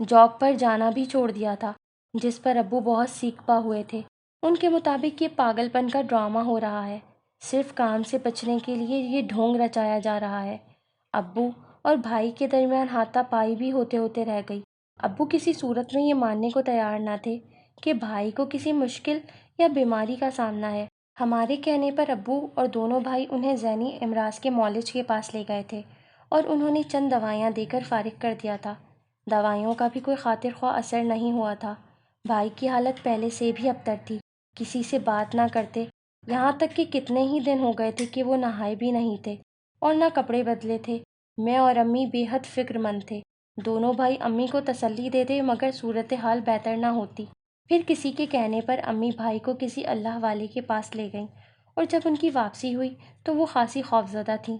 Job پر جانا بھی چھوڑ دیا تھا، جس پر ابو بہت سیکھپا ہوئے تھے۔ ان کے مطابق یہ پاگل پن کا ڈرامہ ہو رہا ہے، صرف کام سے بچنے کے لیے یہ ڈھونگ رچایا جا رہا ہے۔ ابو اور بھائی کے درمیان ہاتھا پائی بھی ہوتے ہوتے رہ گئی۔ ابو کسی صورت میں یہ ماننے کو تیار نہ تھے کہ بھائی کو کسی مشکل یا بیماری کا سامنا ہے۔ ہمارے کہنے پر ابو اور دونوں بھائی انہیں ذہنی امراض کے معالج کے پاس لے گئے تھے اور انہوں نے چند دوائیاں دے کر فارغ کر دیا تھا۔ دوائیوں کا بھی کوئی خاطر خواہ اثر نہیں ہوا تھا۔ بھائی کی حالت پہلے سے بھی ابتر تھی، کسی سے بات نہ کرتے، یہاں تک کہ کتنے ہی دن ہو گئے تھے کہ وہ نہائے بھی نہیں تھے اور نہ کپڑے بدلے تھے۔ میں اور امی بے حد فکر مند تھے۔ دونوں بھائی امی کو تسلی دیتے مگر صورتحال بہتر نہ ہوتی۔ پھر کسی کے کہنے پر امی بھائی کو کسی اللہ والے کے پاس لے گئیں اور جب ان کی واپسی ہوئی تو وہ خاصی خوفزدہ تھیں۔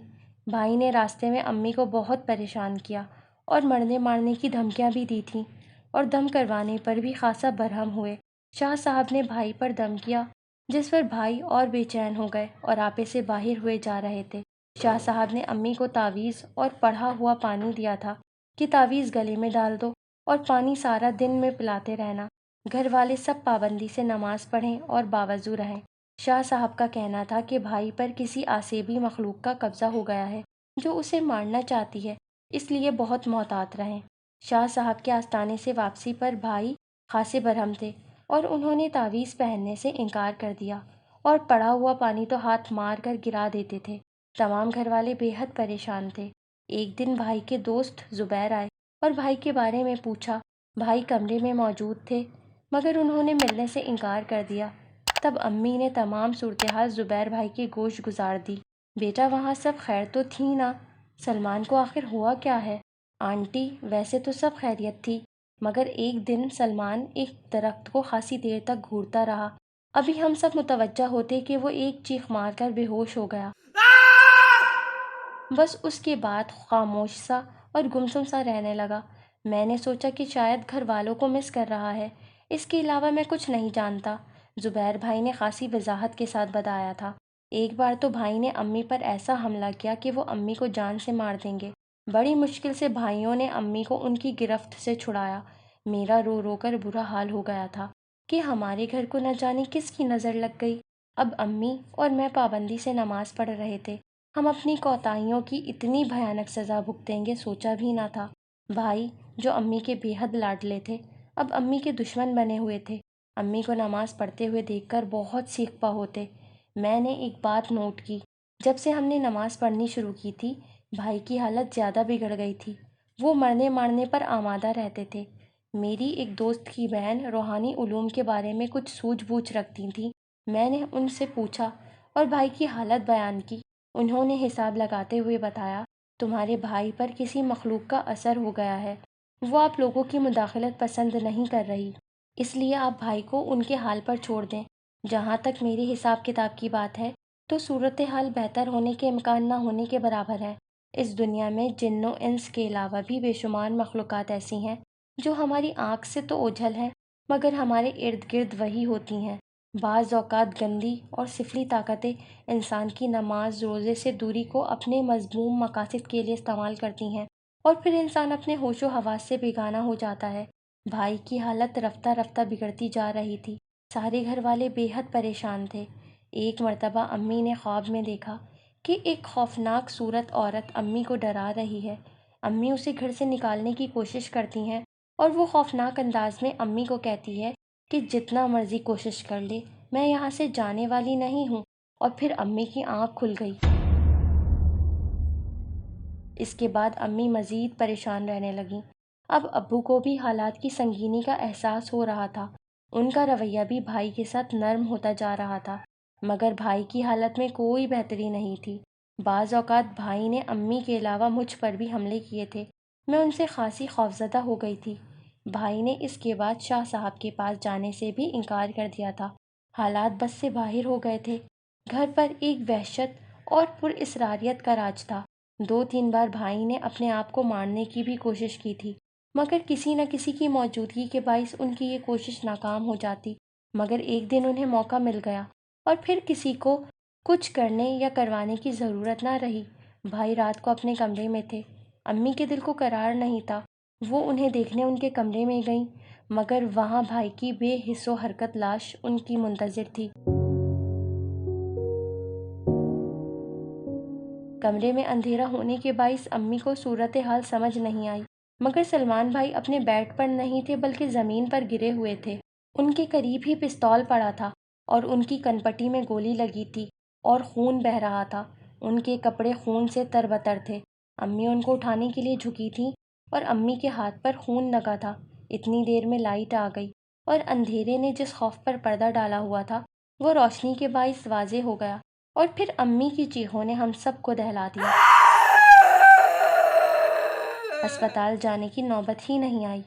بھائی نے راستے میں امی کو بہت پریشان کیا اور مرنے مارنے کی دھمکیاں بھی دی تھیں اور دم کروانے پر بھی خاصا برہم ہوئے۔ شاہ صاحب نے بھائی پر دم کیا، جس پر بھائی اور بے چین ہو گئے اور آپے سے باہر ہوئے جا رہے تھے۔ شاہ صاحب نے امی کو تعویذ اور پڑھا ہوا پانی دیا تھا کہ تعویذ گلے میں ڈال دو اور پانی سارا دن میں پلاتے رہنا۔ گھر والے سب پابندی سے نماز پڑھیں اور باوضو رہیں۔ شاہ صاحب کا کہنا تھا کہ بھائی پر کسی آسیبی مخلوق کا قبضہ ہو گیا ہے جو اسے مارنا چاہتی ہے، اس لیے بہت محتاط رہیں۔ شاہ صاحب کے آستانے سے واپسی پر بھائی خاصے برہم تھے اور انہوں نے تعویذ پہننے سے انکار کر دیا اور پڑا ہوا پانی تو ہاتھ مار کر گرا دیتے تھے۔ تمام گھر والے بے حد پریشان تھے۔ ایک دن بھائی کے دوست زبیر آئے اور بھائی کے بارے میں پوچھا۔ بھائی کمرے میں موجود تھے مگر انہوں نے ملنے سے انکار کر دیا۔ تب امی نے تمام صورتحال زبیر بھائی کے گوش گزار دی۔ بیٹا وہاں سب خیر تو تھی نا؟ سلمان کو آخر ہوا کیا ہے؟ آنٹی ویسے تو سب خیریت تھی مگر ایک دن سلمان ایک درخت کو خاصی دیر تک گھورتا رہا۔ ابھی ہم سب متوجہ ہوتے کہ وہ ایک چیخ مار کر بے ہوش ہو گیا۔ بس اس کے بعد خاموش سا اور گمسم سا رہنے لگا۔ میں نے سوچا کہ شاید گھر والوں کو مس کر رہا ہے، اس کے علاوہ میں کچھ نہیں جانتا۔ زبیر بھائی نے خاصی وضاحت کے ساتھ بتایا تھا۔ ایک بار تو بھائی نے امی پر ایسا حملہ کیا کہ وہ امی کو جان سے مار دیں گے۔ بڑی مشکل سے بھائیوں نے امی کو ان کی گرفت سے چھڑایا۔ میرا رو رو کر برا حال ہو گیا تھا کہ ہمارے گھر کو نہ جانے کس کی نظر لگ گئی۔ اب امی اور میں پابندی سے نماز پڑھ رہے تھے۔ ہم اپنی کوتاہیوں کی اتنی بھیانک سزا بھگتیں گے سوچا بھی نہ تھا۔ بھائی جو امی کے بے حد لاڈلے تھے اب امی کے دشمن بنے ہوئے تھے۔ امی کو نماز پڑھتے ہوئے دیکھ کر بہت سیکھپا ہوتے۔ میں نے ایک بات نوٹ کی، جب سے ہم نے نماز پڑھنی شروع کی تھی بھائی کی حالت زیادہ بگڑ گئی تھی۔ وہ مرنے مارنے پر آمادہ رہتے تھے۔ میری ایک دوست کی بہن روحانی علوم کے بارے میں کچھ سوجھ بوجھ رکھتی تھیں۔ میں نے ان سے پوچھا اور بھائی کی حالت بیان کی۔ انہوں نے حساب لگاتے ہوئے بتایا، تمہارے بھائی پر کسی مخلوق کا اثر ہو گیا ہے، وہ آپ لوگوں کی مداخلت پسند نہیں کر رہی، اس لیے آپ بھائی کو ان کے حال پر چھوڑ دیں۔ جہاں تک میری حساب کتاب کی بات ہے تو صورتحال بہتر ہونے کے امکان نہ ہونے کے برابر ہے۔ اس دنیا میں جن و انس کے علاوہ بھی بے شمار مخلوقات ایسی ہیں جو ہماری آنکھ سے تو اوجھل ہیں مگر ہمارے ارد گرد وہی ہوتی ہیں۔ بعض اوقات گندی اور سفلی طاقتیں انسان کی نماز روزے سے دوری کو اپنے مذموم مقاصد کے لیے استعمال کرتی ہیں اور پھر انسان اپنے ہوش و حواس سے بیگانہ ہو جاتا ہے۔ بھائی کی حالت رفتہ رفتہ بگڑتی جا رہی تھی۔ سارے گھر والے بے حد پریشان تھے۔ ایک مرتبہ امی نے خواب میں دیکھا کہ ایک خوفناک صورت عورت امی کو ڈرا رہی ہے۔ امی اسے گھر سے نکالنے کی کوشش کرتی ہیں اور وہ خوفناک انداز میں امی کو کہتی ہے کہ جتنا مرضی کوشش کر لے میں یہاں سے جانے والی نہیں ہوں، اور پھر امی کی آنکھ کھل گئی۔ اس کے بعد امی مزید پریشان رہنے لگیں۔ اب ابو کو بھی حالات کی سنگینی کا احساس ہو رہا تھا۔ ان کا رویہ بھی بھائی کے ساتھ نرم ہوتا جا رہا تھا مگر بھائی کی حالت میں کوئی بہتری نہیں تھی۔ بعض اوقات بھائی نے امی کے علاوہ مجھ پر بھی حملے کیے تھے۔ میں ان سے خاصی خوفزدہ ہو گئی تھی۔ بھائی نے اس کے بعد شاہ صاحب کے پاس جانے سے بھی انکار کر دیا تھا۔ حالات بس سے باہر ہو گئے تھے۔ گھر پر ایک وحشت اور پراسراریت کا راج تھا۔ 2-3 بار بھائی نے اپنے آپ کو مارنے کی بھی کوشش کی تھی مگر کسی نہ کسی کی موجودگی کے باعث ان کی یہ کوشش ناکام ہو جاتی۔ مگر ایک دن انہیں موقع مل گیا اور پھر کسی کو کچھ کرنے یا کروانے کی ضرورت نہ رہی۔ بھائی رات کو اپنے کمرے میں تھے۔ امی کے دل کو قرار نہیں تھا۔ وہ انہیں دیکھنے ان کے کمرے میں گئیں، مگر وہاں بھائی کی بے حس و حرکت لاش ان کی منتظر تھی۔ کمرے میں اندھیرا ہونے کے باعث امی کو صورتحال سمجھ نہیں آئی، مگر سلمان بھائی اپنے بیڈ پر نہیں تھے بلکہ زمین پر گرے ہوئے تھے۔ ان کے قریب ہی پستول پڑا تھا اور ان کی کنپٹی میں گولی لگی تھی اور خون بہہ رہا تھا۔ ان کے کپڑے خون سے تربتر تھے۔ امی ان کو اٹھانے کے لیے جھکی تھیں اور امی کے ہاتھ پر خون لگا تھا۔ اتنی دیر میں لائٹ آ گئی اور اندھیرے نے جس خوف پر پردہ ڈالا ہوا تھا وہ روشنی کے باعث واضح ہو گیا، اور پھر امی کی چیخوں نے ہم سب کو دہلا دیا۔ اسپتال جانے کی نوبت ہی نہیں آئی۔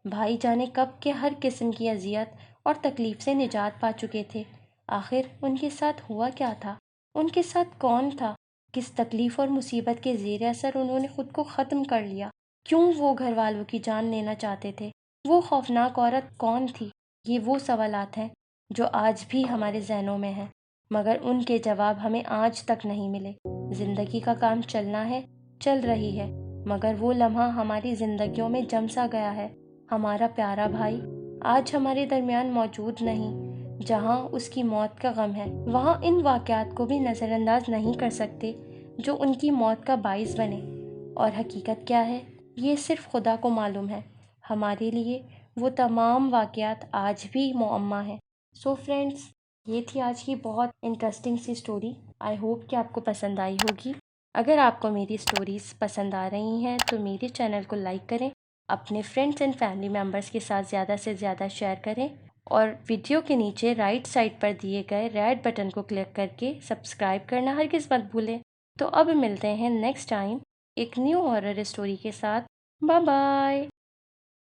بھائی جانے کب کے ہر قسم کی اذیت اور تکلیف سے نجات پا چکے تھے۔ آخر ان کے ساتھ ہوا کیا تھا؟ ان کے ساتھ کون تھا؟ کس تکلیف اور مصیبت کے زیر اثر انہوں نے خود کو ختم کر لیا؟ کیوں وہ گھر والوں کی جان لینا چاہتے تھے؟ وہ خوفناک عورت کون تھی؟ یہ وہ سوالات ہیں جو آج بھی ہمارے ذہنوں میں ہیں، مگر ان کے جواب ہمیں آج تک نہیں ملے۔ زندگی کا کام چلنا ہے، چل رہی ہے، مگر وہ لمحہ ہماری زندگیوں میں جم سا گیا ہے۔ ہمارا پیارا بھائی آج ہمارے درمیان موجود نہیں۔ جہاں اس کی موت کا غم ہے، وہاں ان واقعات کو بھی نظر انداز نہیں کر سکتے جو ان کی موت کا باعث بنے۔ اور حقیقت کیا ہے، یہ صرف خدا کو معلوم ہے۔ ہمارے لیے وہ تمام واقعات آج بھی معمہ ہیں۔ سو فرینڈس، یہ تھی آج کی بہت انٹرسٹنگ سی اسٹوری۔ آئی ہوپ کہ آپ کو پسند آئی ہوگی۔ اگر آپ کو میری اسٹوریز پسند آ رہی ہیں تو میرے چینل کو لائک کریں، اپنے فرینڈس اینڈ فیملی ممبرس کے ساتھ زیادہ سے زیادہ شیئر کریں، اور ویڈیو کے نیچے رائٹ سائڈ پر دیے گئے ریڈ بٹن کو کلک کر کے سبسکرائب کرنا ہرگز مت بھولیں۔ تو اب ملتے ہیں نیکسٹ ٹائم ایک نیو ہارر اسٹوری کے ساتھ۔ Bye bye.